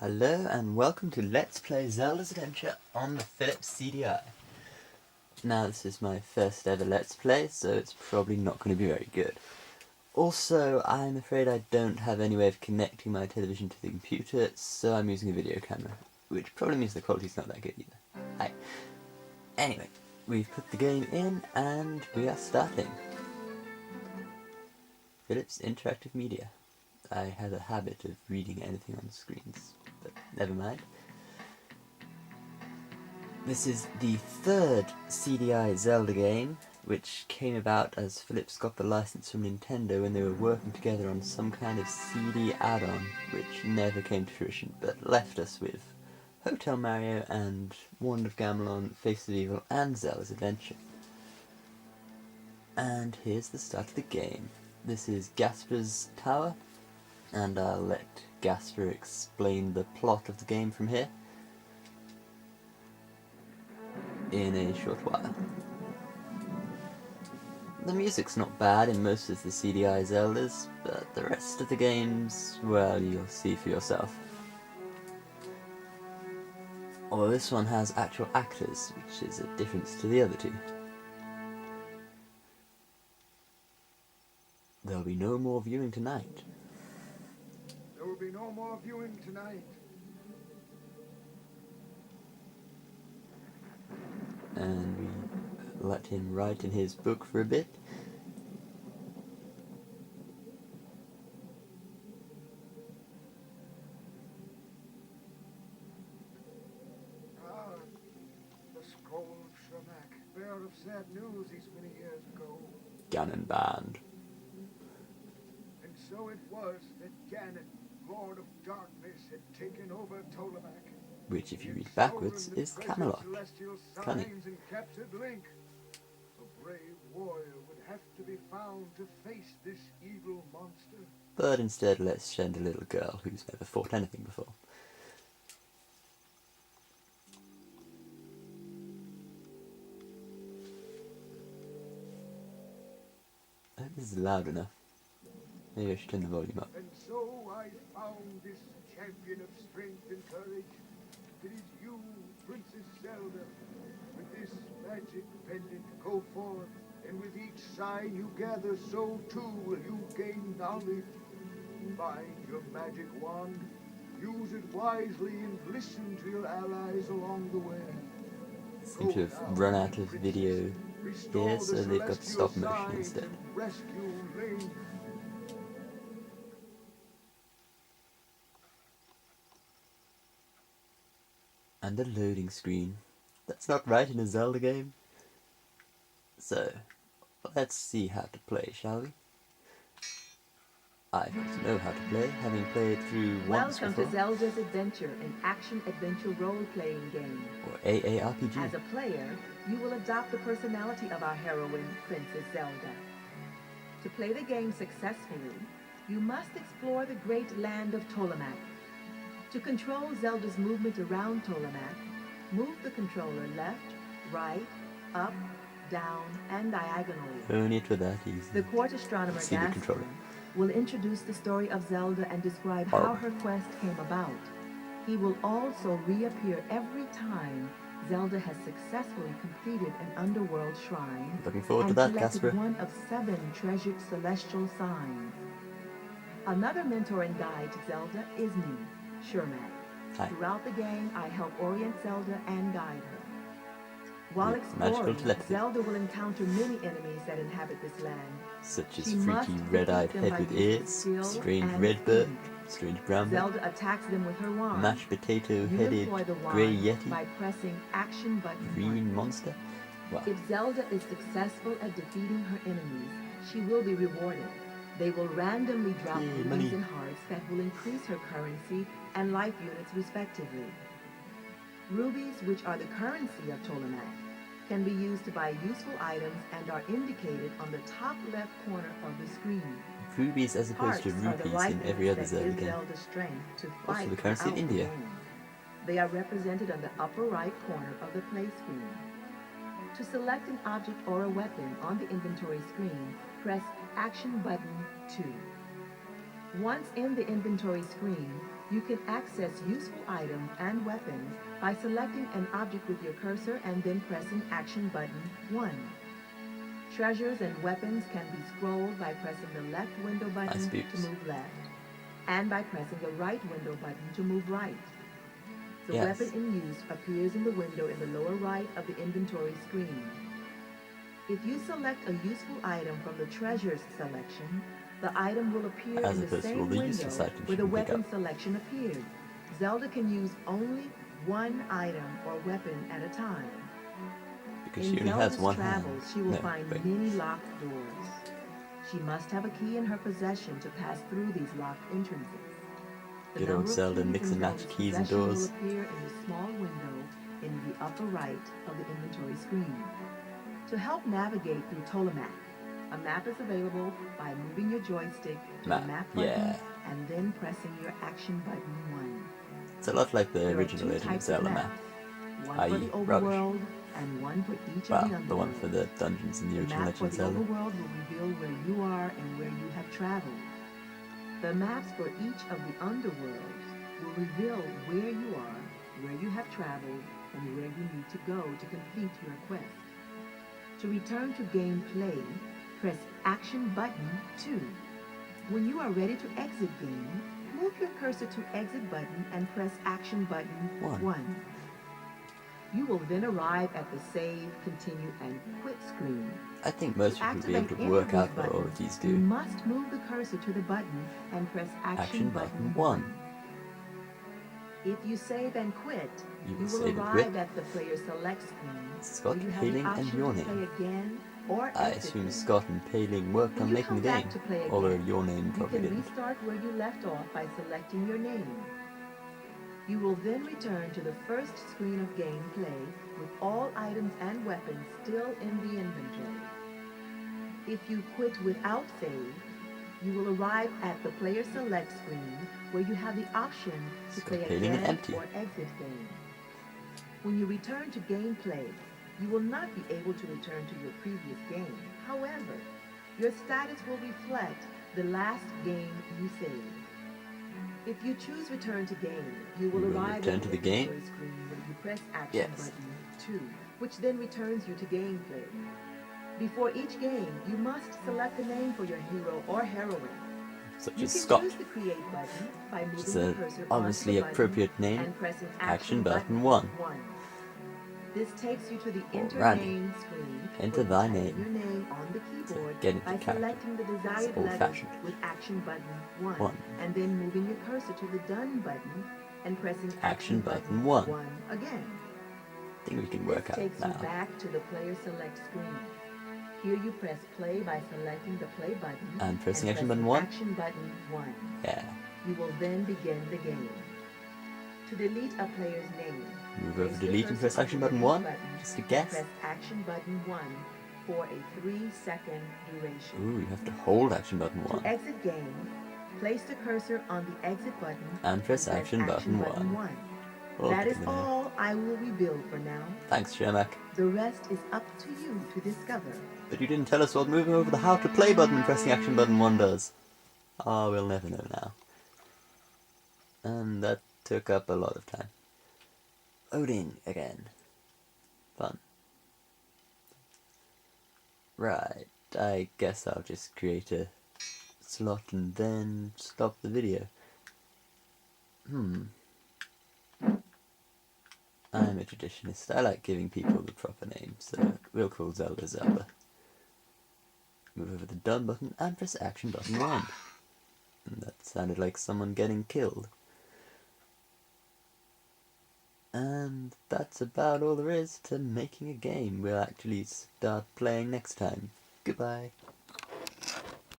Hello and welcome to Let's Play Zelda's Adventure on the Philips CDI. Now this is my first ever Let's Play, so it's probably not going to be very good. Also, I'm afraid I don't have any way of connecting my television to the computer, so I'm using a video camera, which probably means the quality's not that good either. Hi. Anyway, we've put the game in and we are starting. Philips Interactive Media. I have a habit of reading anything on the screens, but never mind. This is the third CDI Zelda game, which came about as Philips got the license from Nintendo when they were working together on some kind of CD add-on, which never came to fruition, but left us with Hotel Mario and Wand of Gamelon, Face of Evil, and Zelda's Adventure. And here's the start of the game. This is Gaspar's Tower, and I'll let Gaspar explain the plot of the game from here in a short while. The music's not bad in most of the CDI Zeldas, but the rest of the games, well, you'll see for yourself. Although this one has actual actors, which is a difference to the other two. There'll be no more viewing tonight. There will be no more viewing tonight. And we let him write in his book for a bit. Ah, the scroll of Shermac, bearer of sad news these many years ago. Ganon band. And so it was that Ganon, Lord of Darkness, had taken over Ptolemac. Which, if you He had read backwards, stolen the is treasured Camelot. celestial Funny. signs and captured Link. A brave warrior would have to be found to face this evil monster. But instead, let's send a little girl who's never fought anything before. I hope this is loud enough. Maybe I should turn the volume up. And so I found this champion of strength and courage. It is you, Princess Zelda. With this magic pendant, go forth, and with each sign you gather, so too will you gain knowledge. Find your magic wand, use it wisely, and listen to your allies along the way. Seem to have run out of video here, so they've got stop motion instead. Rescue Link. And a loading screen. That's not right in a Zelda game. So, let's see how to play, shall we? I don't know how to play, having played through once Welcome before. to Zelda's Adventure, an action-adventure role-playing game. Or AARPG. As a player, you will adopt the personality of our heroine, Princess Zelda. To play the game successfully, you must explore the great land of Ptolemac. To control Zelda's movement around Ptolemac, move the controller left, right, up, down, and diagonally. Only it were that easy. The court astronomer See the Gaspar controller. will introduce the story of Zelda and describe how her quest came about. He will also reappear every time Zelda has successfully completed an underworld shrine Looking forward to and that, collected Gaspar. one of 7 treasured celestial signs. Another mentor and guide to Zelda is me, Shermac. Hi. Throughout the game, I help orient Zelda and guide her. While With magical exploring, telepathy. Zelda will encounter many enemies that inhabit this land. Such as She freaky must red-eyed defeat them head by with using ears, skill strange and red bird, speed. strange brown bird, Zelda attacks them with her wand. mashed You potato-headed employ the wand grey yeti, by pressing action button green 1. monster. Wow. If Zelda is successful at defeating her enemies, she will be rewarded. They will randomly drop Yay, rubies money. and hearts that will increase her currency and life units respectively. Rubies, which are the currency of Ptolemac, can be used to buy useful items and are indicated on the top left corner of the screen. Rubies as opposed Hearts to are the rupees life in every units other that Zelda give game. Zelda strength to Also fight the currency of throughout the India. game. They are represented on the upper right corner of the play screen. To select an object or a weapon on the inventory screen, press Action button 2. Once in the inventory screen, You can access useful items and weapons by selecting an object with your cursor and then pressing Action button 1. Treasures and weapons can be scrolled by pressing the left window button to move left, and by pressing the right window button to move right. The weapon in use appears in the window in the lower right of the inventory screen. If you select a useful item from the Treasures selection, the item will appear in the same window where the weapon selection appeared. Zelda can use only one item or weapon at a time. Because she only has one hand. Travels, she will find many locked doors. She must have a key in her possession to pass through these locked entrances. Good old Zelda mix and match keys and doors. Will appear in the small window in the upper right of the inventory screen. To help navigate through Tolamac, a map is available by moving your joystick to the map button and then pressing your Action button 1. It's a lot like the original Legend of Zelda map. One for the overworld and one for each of the underworld. The one for the dungeons in the original Legend of Zelda. The overworld will reveal where you are and where you have traveled. The maps for each of the underworlds will reveal where you are, where you have traveled, and where you need to go to complete your quest. To return to gameplay, press Action button 2. When you are ready to exit game, move your cursor to Exit button and press Action button 1. You will then arrive at the Save, Continue, and Quit screen. I think most people will be able to work out what all of these do. You must move the cursor to the button and press Action button 1. If you save and quit, you will arrive at the Player Select screen. Scott, Paling, and Your Name. I assume Scott and Paling worked on making the game, although Your Name probably didn't. You can restart where you left off by selecting your name. You will then return to the first screen of gameplay with all items and weapons still in the inventory. If you quit without save, you will arrive at the Player Select screen where you have the option to play again or exit game. When you return to gameplay, you will not be able to return to your previous game. However, your status will reflect the last game you saved. If you choose Return to Game, you will arrive at the inventory screen where you press Action button 2, which then returns you to gameplay. Before each game, you must select a name for your hero or heroine. Such as Scott, choose the Create button by moving which is the cursor obviously appropriate name, and pressing Action button 1. This takes you to the Enter Name screen. Enter thy name. Your name on the keyboard Get into by character. selecting the desired letters with Action button 1, and then moving your cursor to the Done button and pressing Action button 1 again. I think we can work out now. This takes you back to the Player Select screen. Here you press play by selecting the play button and pressing Action button 1. Action button 1. Yeah. You will then begin the game. To delete a player's name, move over to delete and press Action button 1, just to guess. Press Action button 1 for a 3-second duration. Ooh, you have to hold Action button 1. To exit game, place the cursor on the Exit button and press Action button 1. Oh, that is all I will reveal for now. Thanks, Shermack. The rest is up to you to discover. But you didn't tell us what moving over the How to Play button and pressing Action button 1 does. Oh, we'll never know now. And that took up a lot of time. Loading again. Fun. Right, I guess I'll just create a slot and then stop the video. I'm a traditionalist. I like giving people the proper names, so we'll call Zelda Zelda. Move over the Done button and press Action button 1. And that sounded like someone getting killed. And that's about all there is to making a game. We'll actually start playing next time. Goodbye.